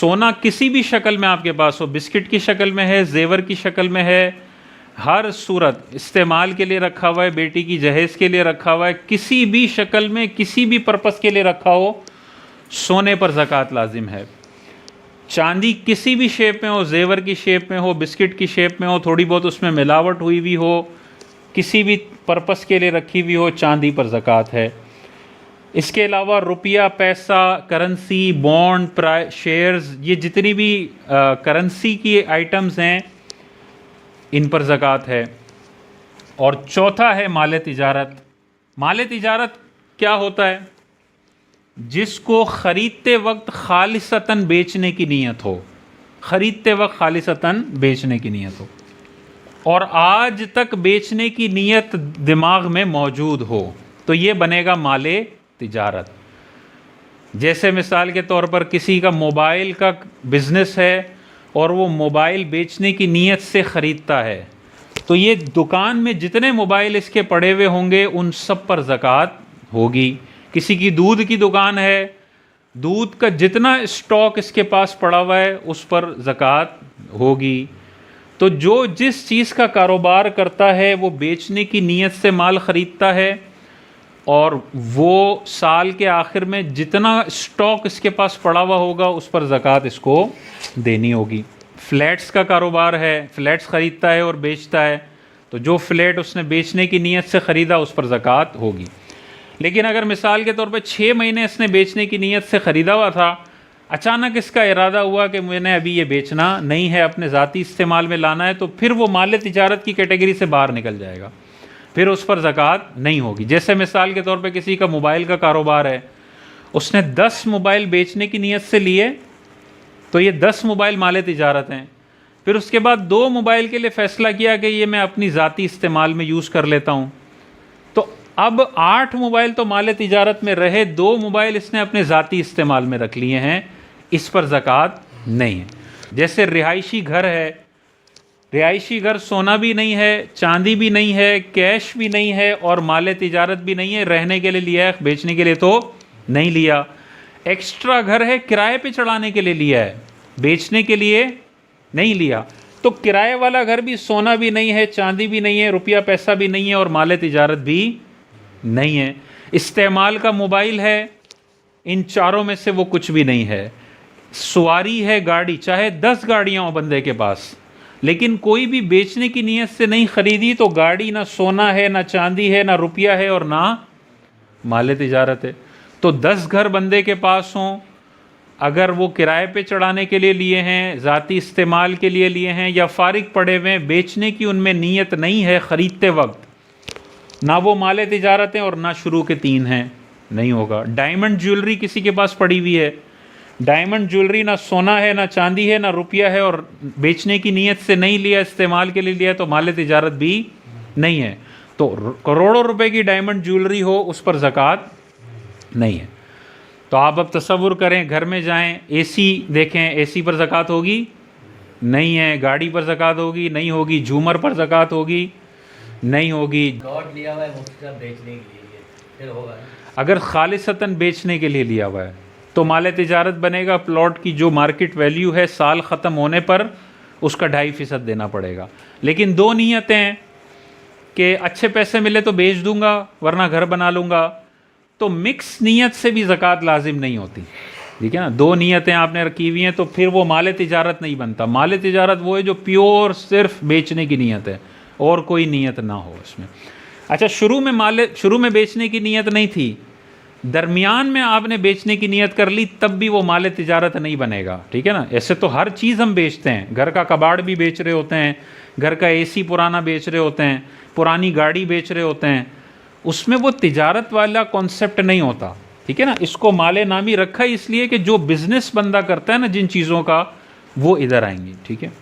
सोना किसी भी शक्ल में आपके पास हो, बिस्किट की शक्ल में है, जेवर की शक्ल में है, हर सूरत इस्तेमाल के लिए रखा हुआ है, बेटी की जहेज़ के लिए रखा हुआ है, किसी भी शक्ल में किसी भी पर्पस के लिए रखा हो, सोने पर ज़कात लाजिम है। चांदी किसी भी शेप में हो, जेवर की शेप में हो, बिस्किट की शेप में हो, थोड़ी बहुत उसमें मिलावट हुई भी हो, किसी भी पर्पस के लिए रखी हुई हो, चांदी पर ज़कात है। इसके अलावा रुपया, पैसा, करेंसी, बॉन्ड, शेयर्स, ये जितनी भी करेंसी की आइटम्स हैं, इन पर ज़कात है। और चौथा है माल तिजारत। माल तिजारत क्या होता है? जिसको ख़रीदते वक्त खालिसतन बेचने की नीयत हो, ख़रीदते वक्त खालिसतन बेचने की नीयत हो और आज तक बेचने की नीयत दिमाग में मौजूद हो, तो ये बनेगा माले तिजारत। जैसे मिसाल के तौर पर किसी का मोबाइल का बिज़नेस है और वो मोबाइल बेचने की नीयत से ख़रीदता है, तो ये दुकान में जितने मोबाइल इसके पड़े हुए होंगे उन सब पर ज़कात होगी। किसी की दूध की दुकान है, दूध का जितना स्टॉक इसके पास पड़ा हुआ है उस पर ज़कात होगी। तो जो जिस चीज़ का कारोबार करता है वो बेचने की नीयत से माल ख़रीदता है और वो साल के आखिर में जितना स्टॉक इसके पास पड़ा हुआ होगा उस पर ज़कात इसको देनी होगी। फ्लैट्स का कारोबार है, फ्लैट्स ख़रीदता है और बेचता है, तो जो फ्लैट उसने बेचने की नीयत से ख़रीदा उस पर ज़कात होगी। लेकिन अगर मिसाल के तौर पे 6 महीने इसने बेचने की नीयत से ख़रीदा हुआ था, अचानक इसका इरादा हुआ कि मैंने अभी ये बेचना नहीं है, अपने ज़ाती इस्तेमाल में लाना है, तो फिर वो माल तिजारत की कैटेगरी से बाहर निकल जाएगा, फिर उस पर ज़कात नहीं होगी। जैसे मिसाल के तौर पे किसी का मोबाइल का कारोबार है, उसने 10 मोबाइल बेचने की नीयत से लिए, तो ये 10 मोबाइल माल तिजारत हैं। फिर उसके बाद 2 मोबाइल के लिए फ़ैसला किया कि ये मैं अपनी ज़ाती इस्तेमाल में यूज़ कर लेता हूँ, तो अब 8 मोबाइल तो माल तिजारत में रहे, 2 मोबाइल इसने अपने ज़ाती इस्तेमाल में रख लिए हैं, इस पर ज़कात नहीं है। जैसे रिहायशी घर है, रिहायशी घर सोना भी नहीं है, चांदी भी नहीं है, कैश भी नहीं है और माल तिजारत भी नहीं है, रहने के लिए लिया है, बेचने के लिए तो नहीं लिया। एक्स्ट्रा घर है, किराए पे चढ़ाने के लिए लिया है, बेचने के लिए नहीं लिया। तो किराए वाला घर भी सोना भी नहीं है, चांदी भी नहीं है, रुपया पैसा भी नहीं है और माल तिजारत भी नहीं है। इस्तेमाल का मोबाइल है, इन चारों में से वो कुछ भी नहीं है। सवारी है गाड़ी, चाहे 10 गाड़ियाँ हो बंदे के पास, लेकिन कोई भी बेचने की नीयत से नहीं ख़रीदी, तो गाड़ी ना सोना है, ना चांदी है, ना रुपया है और ना माल तिजारत है। तो 10 घर बंदे के पास हों, अगर वो किराए पे चढ़ाने के लिए लिए हैं, ज़ाती इस्तेमाल के लिए लिए हैं या फारिग पड़े हुए हैं, बेचने की उनमें नीयत नहीं है ख़रीदते वक्त, ना वो माल तिजारत हैं और ना शुरू के 3 हैं, नहीं होगा। डायमंड ज्वेलरी किसी के पास पड़ी हुई है, डायमंड ज्वेलरी ना सोना है, ना चांदी है, ना रुपया है और बेचने की नीयत से नहीं लिया, इस्तेमाल के लिए लिया, तो माल तिजारत भी नहीं है। तो करोड़ों रुपए की डायमंड ज्वेलरी हो, उस पर ज़कात नहीं है। तो आप अब तसव्वुर करें, घर में जाएं, एसी देखें, एसी पर ज़कात होगी? नहीं है। गाड़ी पर ज़कात होगी? नहीं होगी। झूमर पर ज़कात होगी? नहीं होगी। प्लॉट लिया हुआ है मुफ्त बेचने के लिए, फिर होगा। अगर खालिसतन बेचने के लिए लिया हुआ है तो माल तिजारत बनेगा। प्लॉट की जो मार्केट वैल्यू है साल ख़त्म होने पर उसका 2.5% देना पड़ेगा। लेकिन 2 नीयतें हैं कि अच्छे पैसे मिले तो बेच दूंगा वरना घर बना लूँगा, तो मिक्स नीयत से भी ज़कात लाजिम नहीं होती, ठीक है ना। 2 नीयतें आपने रखी हुई हैं तो फिर वो माल तिजारत नहीं बनता। माल तिजारत वो है जो प्योर सिर्फ बेचने की नीयत है और कोई नीयत ना हो इसमें। अच्छा, शुरू में बेचने की नीयत नहीं थी, दरमियान में आपने बेचने की नीयत कर ली, तब भी वो माल तिजारत नहीं बनेगा, ठीक है ना। ऐसे तो हर चीज़ हम बेचते हैं, घर का कबाड़ भी बेच रहे होते हैं, घर का एसी पुराना बेच रहे होते हैं, पुरानी गाड़ी बेच रहे होते हैं, उसमें वो तिजारत वाला कॉन्सेप्ट नहीं होता, ठीक है ना। इसको माले नामी रखा इसलिए कि जो बिज़नेस बंदा करता है ना जिन चीज़ों का, वो इधर आएंगी, ठीक है।